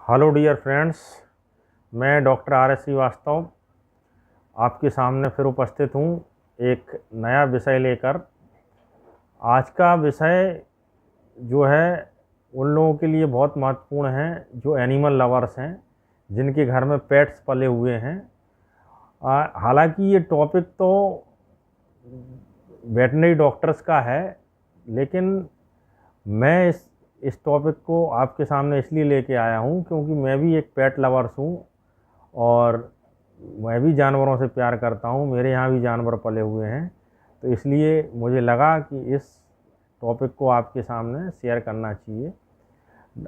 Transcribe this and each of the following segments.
Hello dear friends, मैं doctor R S Srivastava आपके सामने फिर उपस्थित हूँ एक नया विषय लेकर। आज का विषय जो है उन लोगों के लिए बहुत महत्वपूर्ण है जो एनिमल लवर्स हैं, जिनके घर में पेट्स पले हुए हैं। हालांकि ये टॉपिक तो वेटनरी डॉक्टर्स का है, लेकिन मैं इस टॉपिक को आपके सामने इसलिए लेके आया हूँ क्योंकि मैं भी एक पेट लवर्स हूँ और मैं भी जानवरों से प्यार करता हूँ। मेरे यहाँ भी जानवर पले हुए हैं, तो इसलिए मुझे लगा कि इस टॉपिक को आपके सामने शेयर करना चाहिए।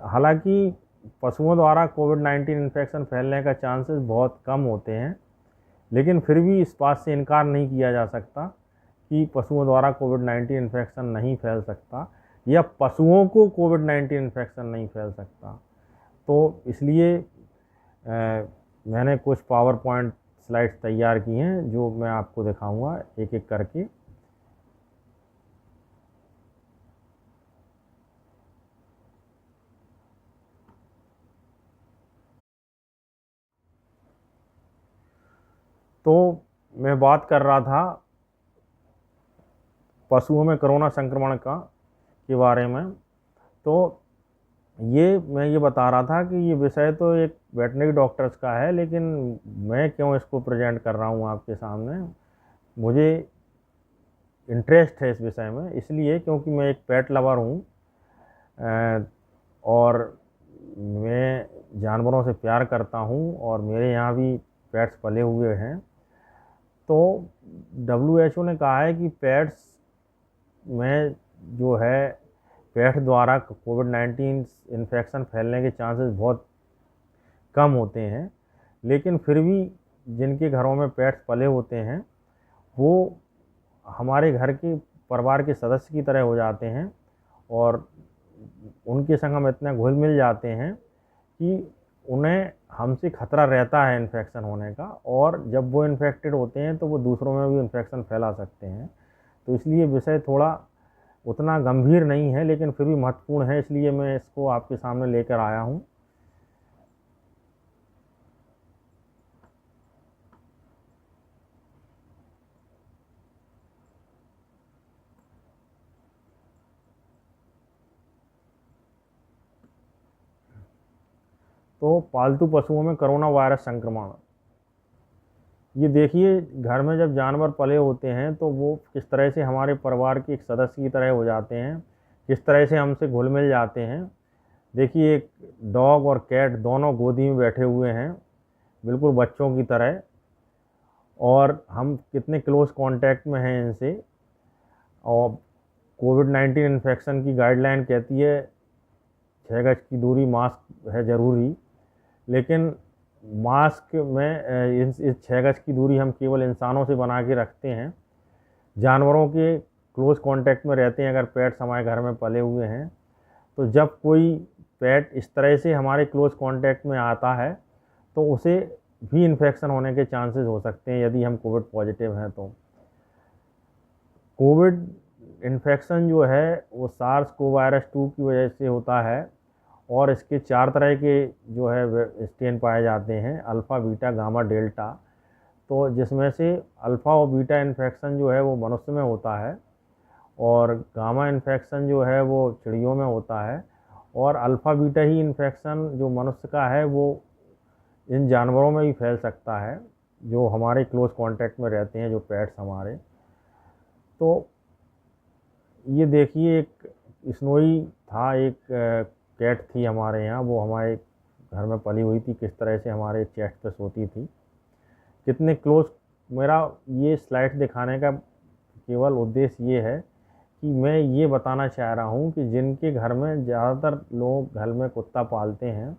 हालांकि पशुओं द्वारा कोविड-19 इन्फेक्शन फैलने का चांसेस बहुत कम होते हैं, लेकिन फिर भी इस बात से इनकार नहीं किया जा सकता कि पशुओं द्वारा कोविड-19 इन्फेक्शन नहीं फैल सकता या पशुओं को कोविड-19 इन्फेक्शन नहीं फैल सकता। तो इसलिए मैंने कुछ पावर पॉइंट स्लाइड्स तैयार की हैं जो मैं आपको दिखाऊंगा एक एक करके। तो मैं बात कर रहा था पशुओं में कोरोना संक्रमण के बारे में। तो मैं ये बता रहा था कि ये विषय तो एक वेटनरी डॉक्टर्स का है, लेकिन मैं क्यों इसको प्रेजेंट कर रहा हूँ आपके सामने। मुझे इंटरेस्ट है इस विषय में इसलिए क्योंकि मैं एक पेट लवर हूँ और मैं जानवरों से प्यार करता हूँ और मेरे यहाँ भी पेट्स पले हुए हैं। तो WHO ने कहा है कि पेट्स में जो है पेट द्वारा कोविड-19 इन्फेक्शन फैलने के चांसेस बहुत कम होते हैं, लेकिन फिर भी जिनके घरों में पेट्स पले होते हैं वो हमारे घर के परिवार के सदस्य की तरह हो जाते हैं और उनके संग हम इतना घुल मिल जाते हैं कि उन्हें हमसे खतरा रहता है इन्फेक्शन होने का, और जब वो इन्फेक्टेड होते हैं तो वो दूसरों में भी इन्फेक्शन फैला सकते हैं। तो इसलिए विषय थोड़ा उतना गंभीर नहीं है, लेकिन फिर भी महत्वपूर्ण है, इसलिए मैं इसको आपके सामने लेकर आया हूँ। तो पालतू पशुओं में कोरोना वायरस संक्रमण। ये देखिए, घर में जब जानवर पले होते हैं तो वो किस तरह से हमारे परिवार के एक सदस्य की तरह हो जाते हैं, किस तरह से हमसे घुल मिल जाते हैं। देखिए, एक डॉग और कैट दोनों गोदी में बैठे हुए हैं बिल्कुल बच्चों की तरह, और हम कितने क्लोज कांटेक्ट में हैं इनसे। और कोविड-19 इन्फेक्शन की गाइडलाइन कहती है 6 गज की दूरी, मास्क है ज़रूरी, लेकिन मास्क में इस 6 गज की दूरी हम केवल इंसानों से बना के रखते हैं, जानवरों के क्लोज कांटेक्ट में रहते हैं अगर पेट्स हमारे घर में पले हुए हैं। तो जब कोई पेट इस तरह से हमारे क्लोज कांटेक्ट में आता है तो उसे भी इन्फेक्शन होने के चांसेस हो सकते हैं यदि हम कोविड पॉजिटिव हैं तो। कोविड इन्फेक्शन जो है वो सार्स कोवायरस 2 की वजह से होता है, और इसके 4 तरह के जो है स्ट्रेन पाए जाते हैं, अल्फ़ा, बीटा, गामा, डेल्टा। तो जिसमें से अल्फ़ा और बीटा इन्फेक्शन जो है वो मनुष्य में होता है, और गामा इन्फेक्शन जो है वो चिड़ियों में होता है, और अल्फ़ा बीटा ही इन्फेक्शन जो मनुष्य का है वो इन जानवरों में भी फैल सकता है जो हमारे क्लोज कांटेक्ट में रहते हैं, जो पेट्स हमारे। तो ये देखिए, एक स्नोई था, एक कैट थी हमारे यहाँ, वो हमारे घर में पली हुई थी, किस तरह से हमारे चेस्ट पे सोती थी, कितने क्लोज। मेरा ये स्लाइड दिखाने का केवल उद्देश्य ये है कि मैं ये बताना चाह रहा हूँ कि जिनके घर में ज़्यादातर लोग घर में कुत्ता पालते हैं,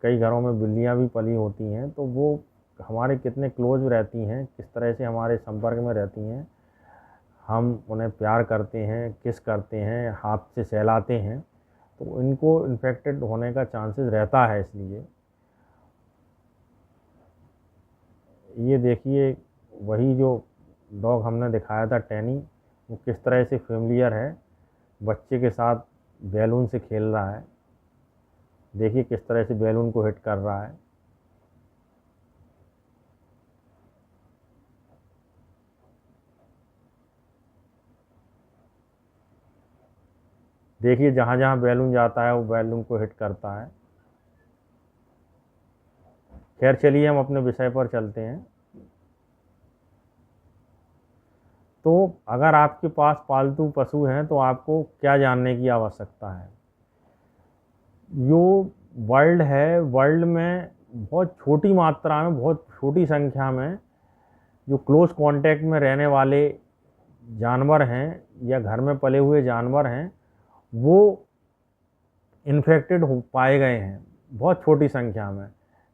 कई घरों में बिल्लियाँ भी पली होती हैं, तो वो हमारे कितने क्लोज रहती हैं, किस तरह से हमारे संपर्क में रहती हैं, हम उन्हें प्यार करते हैं, किस करते हैं, हाथ से सहलाते हैं, तो इनको इन्फेक्टेड होने का चांसेस रहता है। इसलिए ये देखिए, वही जो डॉग हमने दिखाया था टैनी, वो किस तरह से फेमिलियर है, बच्चे के साथ बैलून से खेल रहा है। देखिए किस तरह से बैलून को हिट कर रहा है। देखिए जहाँ जहाँ बैलून जाता है वो बैलून को हिट करता है। खैर चलिए हम अपने विषय पर चलते हैं। तो अगर आपके पास पालतू पशु हैं तो आपको क्या जानने की आवश्यकता है। जो वर्ल्ड है, वर्ल्ड में बहुत छोटी मात्रा में, बहुत छोटी संख्या में जो क्लोज कांटेक्ट में रहने वाले जानवर हैं या घर में पले हुए जानवर हैं वो इन्फेक्टेड हो पाए गए हैं बहुत छोटी संख्या में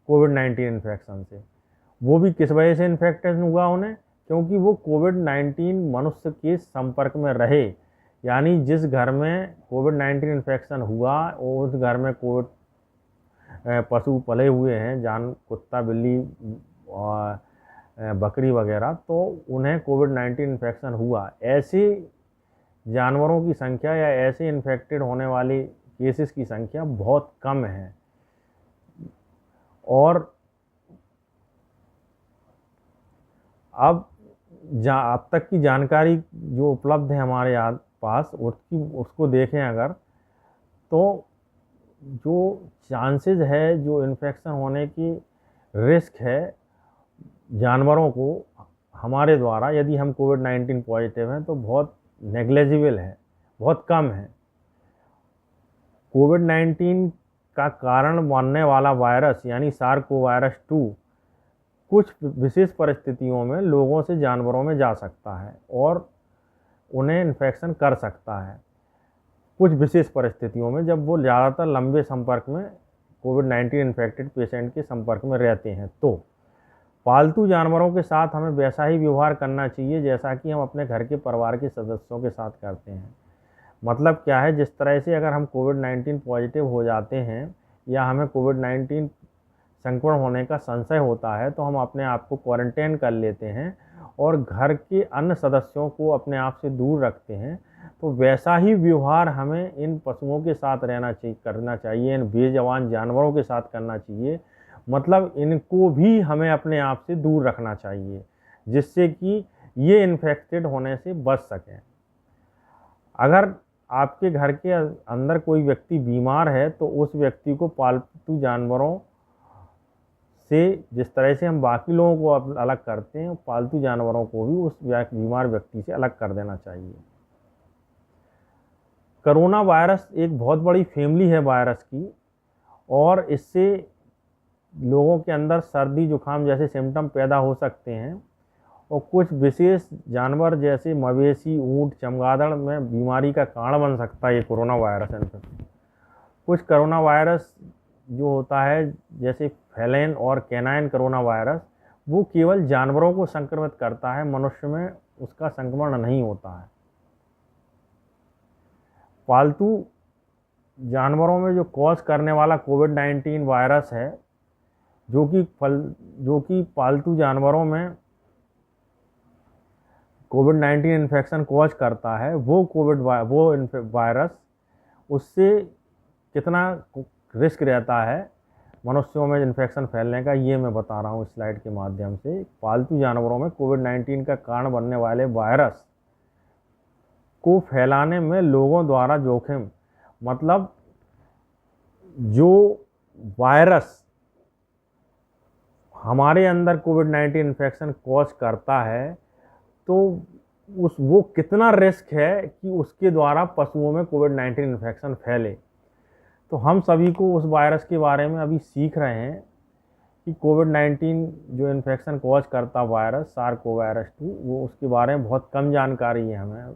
कोविड-19 इन्फेक्शन से। वो भी किस वजह से इन्फेक्टेड हुआ उन्हें, क्योंकि वो कोविड-19 मनुष्य के संपर्क में रहे। यानी जिस घर में कोविड-19 इन्फेक्शन हुआ उस घर में कोविड पशु पले हुए हैं, कुत्ता बिल्ली और बकरी वगैरह, तो उन्हें कोविड-19 इन्फेक्शन हुआ। ऐसे जानवरों की संख्या या ऐसे इन्फेक्टेड होने वाले केसेस की संख्या बहुत कम है। और अब तक की जानकारी जो उपलब्ध है हमारे पास उसको देखें अगर, तो जो चांसेस है, जो इन्फेक्शन होने की रिस्क है जानवरों को हमारे द्वारा, यदि हम कोविड-19 पॉजिटिव हैं तो बहुत नेग्लेजिबल है, बहुत कम है। कोविड-19 का कारण बनने वाला वायरस यानी SARS-CoV-2 कुछ विशेष परिस्थितियों में लोगों से जानवरों में जा सकता है और उन्हें इन्फेक्शन कर सकता है। कुछ विशेष परिस्थितियों में जब वो ज़्यादातर लंबे संपर्क में कोविड-19 इन्फेक्टेड पेशेंट के संपर्क में रहते हैं। तो पालतू जानवरों के साथ हमें वैसा ही व्यवहार करना चाहिए जैसा कि हम अपने घर के परिवार के सदस्यों के साथ करते हैं। मतलब क्या है, जिस तरह से अगर हम कोविड-19 पॉजिटिव हो जाते हैं या हमें कोविड-19 संक्रमण होने का संशय होता है तो हम अपने आप को क्वारंटाइन कर लेते हैं और घर के अन्य सदस्यों को अपने आप से दूर रखते हैं। तो वैसा ही व्यवहार हमें इन पशुओं के साथ करना चाहिए, इन बेजुबान जानवरों के साथ करना चाहिए। मतलब इनको भी हमें अपने आप से दूर रखना चाहिए जिससे कि ये इन्फेक्टेड होने से बच सकें। अगर आपके घर के अंदर कोई व्यक्ति बीमार है तो उस व्यक्ति को पालतू जानवरों से, जिस तरह से हम बाकी लोगों को अलग करते हैं, पालतू जानवरों को भी उस बीमार व्यक्ति से अलग कर देना चाहिए। कोरोना वायरस एक बहुत बड़ी फैमिली है वायरस की, और इससे लोगों के अंदर सर्दी जुकाम जैसे सिम्टम पैदा हो सकते हैं और कुछ विशेष जानवर जैसे मवेशी, ऊंट, चमगादड़ में बीमारी का कारण बन सकता है ये कोरोना वायरस इन्फेक्शन। कुछ कोरोना वायरस जो होता है जैसे फेलाइन और कैनाइन कोरोना वायरस, वो केवल जानवरों को संक्रमित करता है, मनुष्य में उसका संक्रमण नहीं होता है। पालतू जानवरों में जो कॉज करने वाला कोविड-19 वायरस है, जो कि पालतू जानवरों में कोविड-19 इन्फेक्शन कॉज करता है, वो वायरस, उससे कितना रिस्क रहता है मनुष्यों में इन्फेक्शन फैलने का, ये मैं बता रहा हूँ इस स्लाइड के माध्यम से। पालतू जानवरों में कोविड-19 का कारण बनने वाले वायरस को फैलाने में लोगों द्वारा जोखिम, मतलब जो वायरस हमारे अंदर कोविड-19 इन्फेक्शन कॉज करता है, तो वो कितना रिस्क है कि उसके द्वारा पशुओं में कोविड-19 इन्फेक्शन फैले। तो हम सभी को उस वायरस के बारे में अभी सीख रहे हैं कि कोविड-19 जो इन्फेक्शन कॉज करता वायरस SARS-CoV-2, वो उसके बारे में बहुत कम जानकारी है हमें।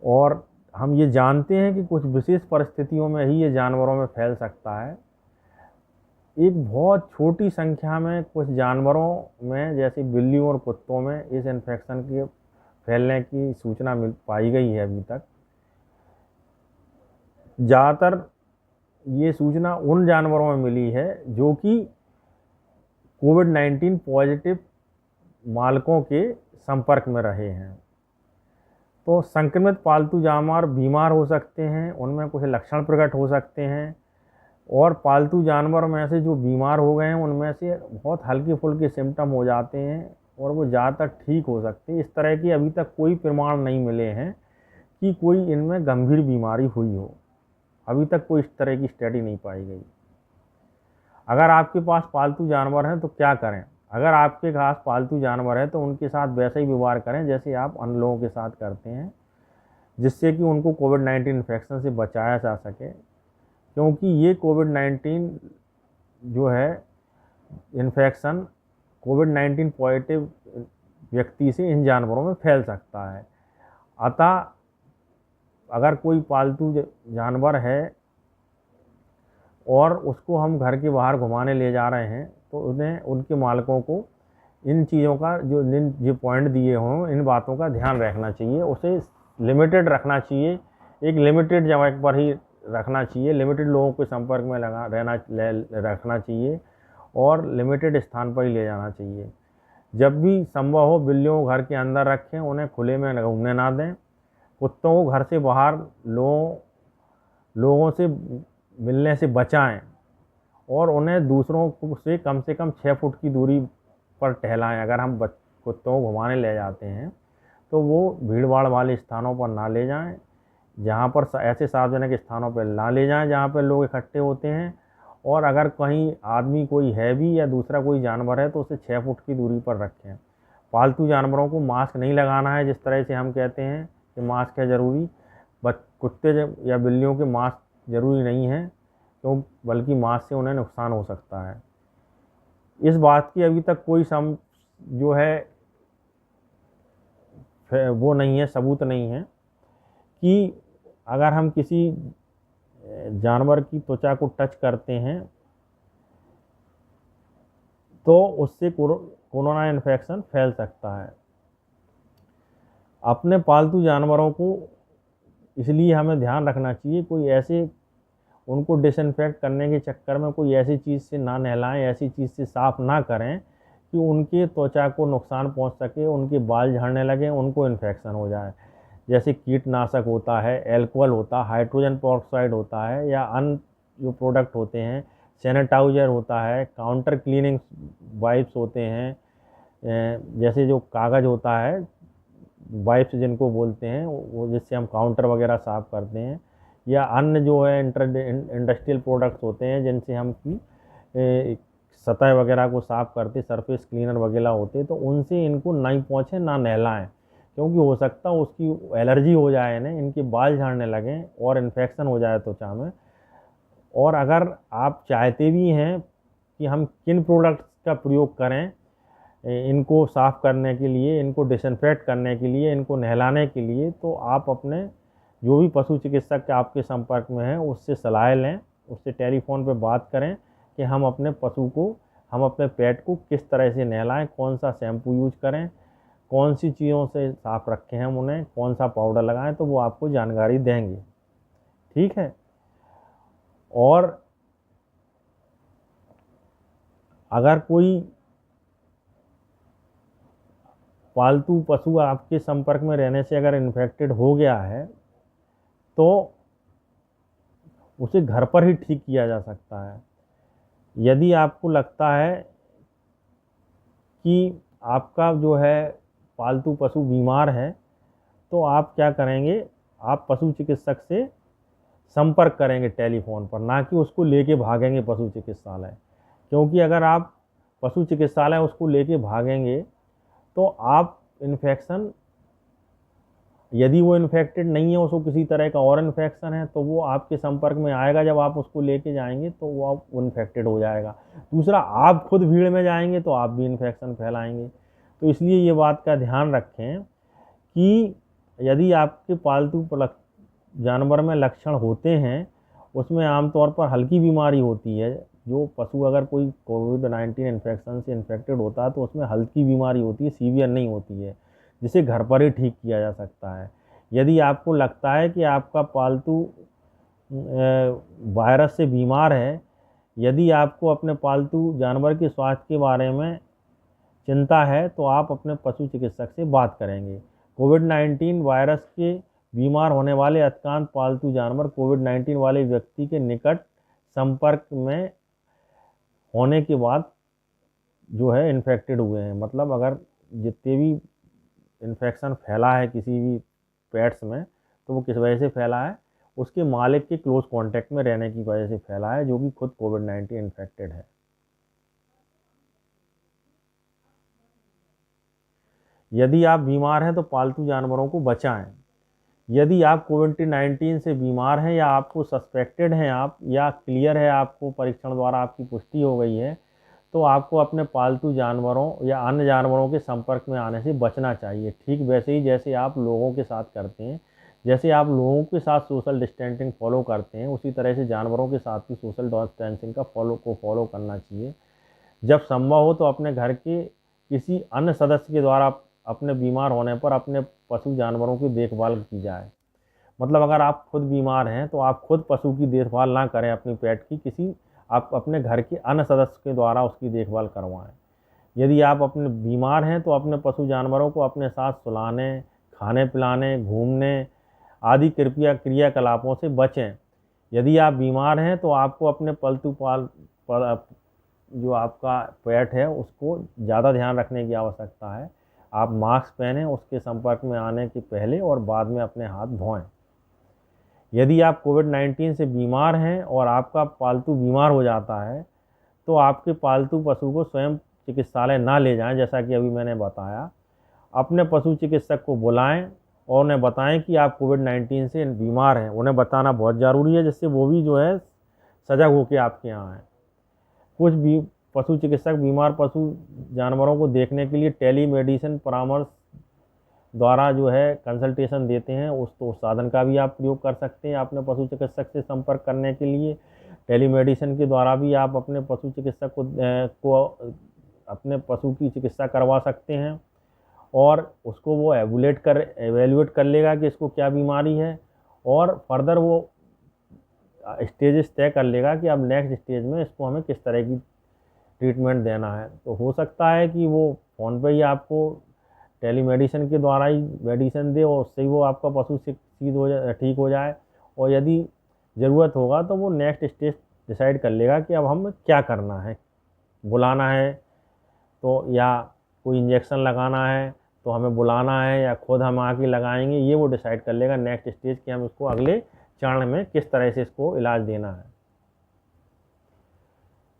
और हम ये जानते हैं कि कुछ विशेष परिस्थितियों में ही ये जानवरों में फैल सकता है। एक बहुत छोटी संख्या में कुछ जानवरों में जैसे बिल्लियों और कुत्तों में इस इन्फेक्शन के फैलने की सूचना पाई गई है अभी तक। ज़्यादातर ये सूचना उन जानवरों में मिली है जो कि कोविड-19 पॉजिटिव मालिकों के संपर्क में रहे हैं। तो संक्रमित पालतू जानवर बीमार हो सकते हैं, उनमें कुछ लक्षण प्रकट हो सकते हैं, और पालतू जानवर में से जो बीमार हो गए हैं उनमें से बहुत हल्के फुल्के सिम्टम हो जाते हैं और वो ज़्यादातर ठीक हो सकते हैं। इस तरह की अभी तक कोई प्रमाण नहीं मिले हैं कि कोई इनमें गंभीर बीमारी हुई हो। अभी तक कोई इस तरह की स्टडी नहीं पाई गई। अगर आपके पास पालतू जानवर हैं तो क्या करें? अगर आपके पास पालतू जानवर है तो उनके साथ वैसा ही व्यवहार करें जैसे आप अन्य लोगों के साथ करते हैं, जिससे कि उनको कोविड-19 इन्फेक्शन से बचाया जा सके। क्योंकि ये कोविड-19 जो है इन्फेक्शन कोविड-19 पॉजिटिव व्यक्ति से इन जानवरों में फैल सकता है। अतः अगर कोई पालतू जानवर है और उसको हम घर के बाहर घुमाने ले जा रहे हैं तो उन्हें उनके मालिकों को इन चीज़ों का जो पॉइंट दिए हों इन बातों का ध्यान रखना चाहिए। उसे लिमिटेड रखना चाहिए, एक लिमिटेड जगह पर ही रखना चाहिए, लिमिटेड लोगों के संपर्क में रखना चाहिए और लिमिटेड स्थान पर ही ले जाना चाहिए। जब भी संभव हो बिल्लियों को घर के अंदर रखें, उन्हें खुले में घूमने ना दें। कुत्तों को घर से बाहर लोगों से मिलने से बचाएं और उन्हें दूसरों से कम 6 फुट की दूरी पर टहलाएं। अगर हम कुत्तों को घुमाने ले जाते हैं तो वो भीड़ भाड़ वाले स्थानों पर ना ले जाएं, जहाँ पर ऐसे सार्वजनिक स्थानों पर ना ले जाएं जहाँ पर लोग इकट्ठे होते हैं। और अगर कहीं आदमी कोई है भी या दूसरा कोई जानवर है तो उसे 6 फुट की दूरी पर रखें। पालतू जानवरों को मास्क नहीं लगाना है, जिस तरह से हम कहते हैं कि मास्क है ज़रूरी, कुत्ते या बिल्लियों के मास्क ज़रूरी नहीं है, क्यों बल्कि मास्क से उन्हें नुकसान हो सकता है। इस बात की अभी तक कोई जो है वो नहीं है, सबूत नहीं है कि अगर हम किसी जानवर की त्वचा को टच करते हैं तो उससे कोरोना इन्फेक्शन फैल सकता है। अपने पालतू जानवरों को इसलिए हमें ध्यान रखना चाहिए, कोई ऐसे उनको डिसइंफेक्ट करने के चक्कर में कोई ऐसी चीज़ से ना नहलाएं, ऐसी चीज़ से साफ़ ना करें कि उनके त्वचा को नुकसान पहुंच सके, उनके बाल झड़ने लगे, उनको इन्फेक्शन हो जाए। जैसे कीटनाशक होता है, अल्कोहल होता है, हाइड्रोजन पेरोक्साइड होता है, या अन्य जो प्रोडक्ट होते हैं, सैनिटाइजर होता है, काउंटर क्लीनिंग वाइप्स होते हैं, जैसे जो कागज़ होता है वाइप्स जिनको बोलते हैं, वो जिससे हम काउंटर वगैरह साफ़ करते हैं, या अन्य जो है इंडस्ट्रियल प्रोडक्ट्स होते हैं जिनसे हम की सतह वगैरह को साफ़ करते, सरफेस क्लीनर वगैरह होते, तो उनसे इनको नहीं पहुँचे ना नहलाएं, क्योंकि हो सकता है उसकी एलर्जी हो जाए इन्हें, इनके बाल झड़ने लगें और इन्फेक्शन हो जाए त्वचा में। और अगर आप चाहते भी हैं कि हम किन प्रोडक्ट्स का प्रयोग करें इनको साफ़ करने के लिए, इनको डिसइंफेक्ट करने के लिए, इनको नहलाने के लिए, तो आप अपने जो भी पशु चिकित्सक के आपके संपर्क में हैं उससे सलाह लें, उससे टेलीफोन पर बात करें कि हम अपने पेट को किस तरह से नहलाएं, कौन सा शैम्पू यूज करें, कौन सी चीज़ों से साफ़ रखें हम उन्हें, कौन सा पाउडर लगाएं, तो वो आपको जानकारी देंगे। ठीक है। और अगर कोई पालतू पशु आपके संपर्क में रहने से अगर इन्फेक्टेड हो गया है तो उसे घर पर ही ठीक किया जा सकता है। यदि आपको लगता है कि आपका जो है पालतू पशु बीमार है तो आप क्या करेंगे, आप पशु चिकित्सक से संपर्क करेंगे टेलीफोन पर, ना कि उसको लेके भागेंगे पशु चिकित्सालय। क्योंकि अगर आप पशु चिकित्सालय उसको लेके भागेंगे तो आप इन्फेक्शन, यदि वो इन्फेक्टेड नहीं है, उसको किसी तरह का और इन्फेक्शन है, तो वो आपके संपर्क में आएगा, जब आप उसको लेके जाएंगे तो वो आप इन्फेक्टेड हो जाएगा। दूसरा, आप खुद भीड़ में जाएंगे तो आप भी इन्फेक्शन फैलाएंगे। तो इसलिए ये बात का ध्यान रखें कि यदि आपके पालतू जानवर में लक्षण होते हैं, उसमें आमतौर पर हल्की बीमारी होती है, जो पशु अगर कोई कोविड-19 इन्फेक्शन से इन्फेक्टेड होता है तो उसमें हल्की बीमारी होती है, सीवियर नहीं होती है, जिसे घर पर ही ठीक किया जा सकता है। यदि आपको लगता है कि आपका पालतू वायरस से बीमार है, यदि आपको अपने पालतू जानवर के स्वास्थ्य के बारे में चिंता है, तो आप अपने पशु चिकित्सक से बात करेंगे। कोविड-19 वायरस के बीमार होने वाले अधिकांश पालतू जानवर कोविड-19 वाले व्यक्ति के निकट संपर्क में होने के बाद जो है इन्फेक्टेड हुए हैं। मतलब अगर जितने भी इन्फेक्शन फैला है किसी भी पेट्स में, तो वो किस वजह से फैला है, उसके मालिक के क्लोज कांटेक्ट में रहने की वजह से फैला है, जो कि खुद कोविड-19 इन्फेक्टेड है। यदि आप बीमार हैं तो पालतू जानवरों को बचाएं। यदि आप कोविड-19 से बीमार हैं या आपको सस्पेक्टेड हैं आप, या क्लियर है आपको परीक्षण द्वारा आपकी पुष्टि हो गई है, तो आपको अपने पालतू जानवरों या अन्य जानवरों के संपर्क में आने से बचना चाहिए। ठीक वैसे ही जैसे आप लोगों के साथ करते हैं, जैसे आप लोगों के साथ सोशल डिस्टेंसिंग फॉलो करते हैं, उसी तरह से जानवरों के साथ भी सोशल डिस्टेंसिंग का फॉलो करना चाहिए। जब संभव हो तो अपने घर के किसी अन्य सदस्य के द्वारा अपने बीमार होने पर अपने पशु जानवरों की देखभाल की जाए। मतलब अगर आप खुद बीमार हैं तो आप खुद पशु की देखभाल ना करें अपनी पेट की, किसी आप अपने घर के अन्य सदस्य के द्वारा उसकी देखभाल करवाएं। यदि आप अपने बीमार हैं तो अपने पशु जानवरों को अपने साथ सुलाने, खाने पिलाने, घूमने आदि क्रियाकलापों से बचें। यदि आप बीमार हैं तो आपको अपने जो आपका पेट है उसको ज़्यादा ध्यान रखने की आवश्यकता है। आप मास्क पहनें, उसके संपर्क में आने के पहले और बाद में अपने हाथ धोएं। यदि आप कोविड-19 से बीमार हैं और आपका पालतू बीमार हो जाता है, तो आपके पालतू पशु को स्वयं चिकित्सालय ना ले जाएं, जैसा कि अभी मैंने बताया। अपने पशु चिकित्सक को बुलाएं और उन्हें बताएं कि आप कोविड-19 से बीमार हैं। उन्हें बताना बहुत ज़रूरी है, जिससे वो भी जो है सजग होकर आपके यहाँ आएँ। कुछ भी पशु चिकित्सक बीमार पशु जानवरों को देखने के लिए टेलीमेडिसिन परामर्श द्वारा जो है कंसल्टेशन देते हैं। उस साधन का भी आप प्रयोग कर सकते हैं अपने पशु चिकित्सक से संपर्क करने के लिए। टेलीमेडिसिन के द्वारा भी आप अपने पशु चिकित्सक को अपने पशु की चिकित्सा करवा सकते हैं, और उसको वो एवेल्युएट कर लेगा कि इसको क्या बीमारी है, और फर्दर वो स्टेजेस तय कर लेगा कि अब नेक्स्ट स्टेज में इसको हमें किस तरह की ट्रीटमेंट देना है। तो हो सकता है कि वो फ़ोन पे ही आपको टेलीमेडिसिन के द्वारा ही मेडिसिन दे और उससे ही वो आपका पशु ठीक हो जाए, और यदि ज़रूरत होगा तो वो नेक्स्ट स्टेज डिसाइड कर लेगा कि अब हमें क्या करना है, बुलाना है तो, या कोई इंजेक्शन लगाना है तो हमें बुलाना है या खुद हम आके लगाएंगे। ये वो डिसाइड कर लेगा नेक्स्ट स्टेज कि हम इसको अगले चरण में किस तरह से इसको इलाज देना है।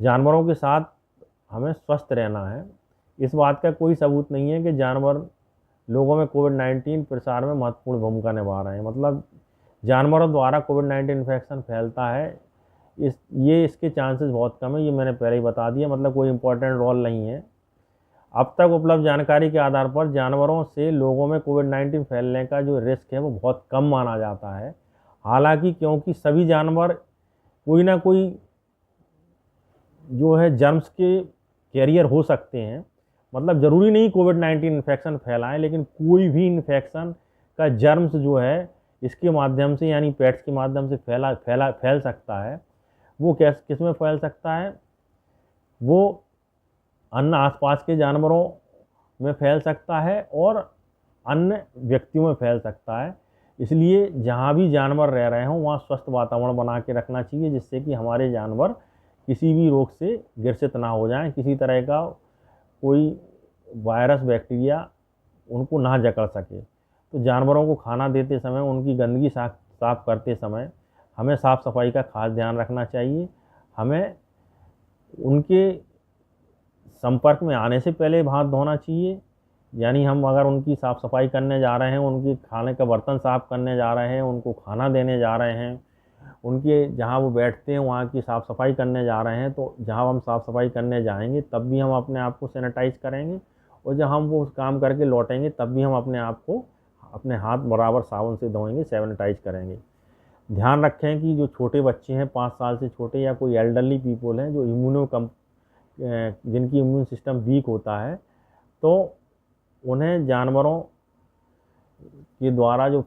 जानवरों के साथ हमें स्वस्थ रहना है। इस बात का कोई सबूत नहीं है कि जानवर लोगों में कोविड-19 प्रसार में महत्वपूर्ण भूमिका निभा रहे हैं। मतलब जानवरों द्वारा कोविड-19 इन्फेक्शन फैलता है, इसके चांसेस बहुत कम है, ये मैंने पहले ही बता दिया। मतलब कोई इंपॉर्टेंट रोल नहीं है। अब तक उपलब्ध जानकारी के आधार पर जानवरों से लोगों में कोविड-19 फैलने का जो रिस्क है वो बहुत कम माना जाता है। हालांकि क्योंकि सभी जानवर कोई ना कोई जो है जर्म्स के कैरियर हो सकते हैं, मतलब ज़रूरी नहीं कोविड-19 इन्फेक्शन फैलाएं, लेकिन कोई भी इन्फेक्शन का जर्म्स जो है इसके माध्यम से, यानी पेट्स के माध्यम से फैल सकता है। वो किस में फैल सकता है, वो अन्य आसपास के जानवरों में फैल सकता है और अन्य व्यक्तियों में फैल सकता है। इसलिए जहाँ भी जानवर रह रहे हों वहाँ स्वस्थ वातावरण बना के रखना चाहिए, जिससे कि हमारे जानवर किसी भी रोग से ग्रसित ना हो जाएं, किसी तरह का कोई वायरस बैक्टीरिया उनको ना जकड़ सके। तो जानवरों को खाना देते समय, उनकी गंदगी साफ करते समय हमें साफ़ सफाई का खास ध्यान रखना चाहिए। हमें उनके संपर्क में आने से पहले हाथ धोना चाहिए, यानी हम अगर उनकी साफ़ सफाई करने जा रहे हैं, उनके खाने का बर्तन साफ़ करने जा रहे हैं, उनको खाना देने जा रहे हैं, उनके जहाँ वो बैठते हैं वहाँ की साफ़ सफाई करने जा रहे हैं, तो जहाँ हम साफ़ सफाई करने जाएंगे तब भी हम अपने आप को सैनिटाइज करेंगे, और जब हम वो काम करके लौटेंगे तब भी हम अपने आप को अपने हाथ बराबर साबुन से धोएंगे, सैनिटाइज करेंगे। ध्यान रखें कि जो छोटे बच्चे हैं 5 साल से छोटे, या कोई एल्डरली पीपल हैं जो जिनकी इम्यून सिस्टम वीक होता है, तो उन्हें जानवरों के द्वारा जो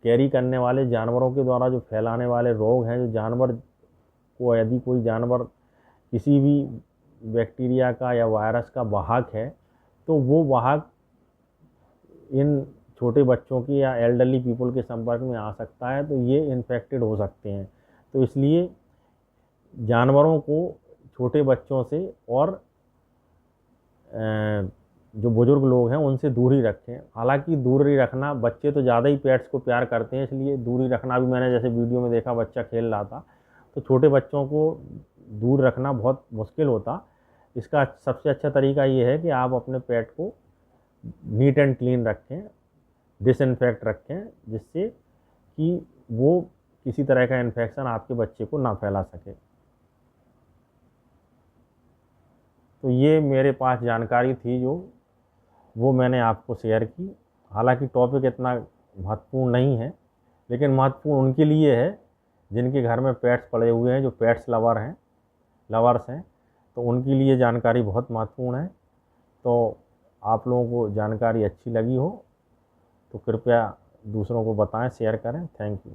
कैरी करने वाले, जानवरों के द्वारा जो फैलाने वाले रोग हैं, जो जानवर को, यदि कोई जानवर किसी भी बैक्टीरिया का या वायरस का वाहक है, तो वो वाहक इन छोटे बच्चों की या एल्डरली पीपल के संपर्क में आ सकता है, तो ये इन्फेक्टेड हो सकते हैं। तो इसलिए जानवरों को छोटे बच्चों से और जो बुज़ुर्ग लोग हैं उनसे दूरी रखें। हालांकि दूरी रखना, बच्चे तो ज़्यादा ही पेट्स को प्यार करते हैं, इसलिए दूरी रखना भी, मैंने जैसे वीडियो में देखा बच्चा खेल रहा था, तो छोटे बच्चों को दूर रखना बहुत मुश्किल होता। इसका सबसे अच्छा तरीका ये है कि आप अपने पेट को नीट एंड क्लीन रखें, डिसइंफेक्ट रखें, जिससे कि वो किसी तरह का इन्फेक्शन आपके बच्चे को ना फैला सके। तो ये मेरे पास जानकारी थी जो वो मैंने आपको शेयर की। हालांकि टॉपिक इतना महत्वपूर्ण नहीं है, लेकिन महत्वपूर्ण उनके लिए है जिनके घर में पेट्स पड़े हुए हैं, जो पेट्स लवर्स हैं, तो उनके लिए जानकारी बहुत महत्वपूर्ण है। तो आप लोगों को जानकारी अच्छी लगी हो तो कृपया दूसरों को बताएं, शेयर करें। Thank you.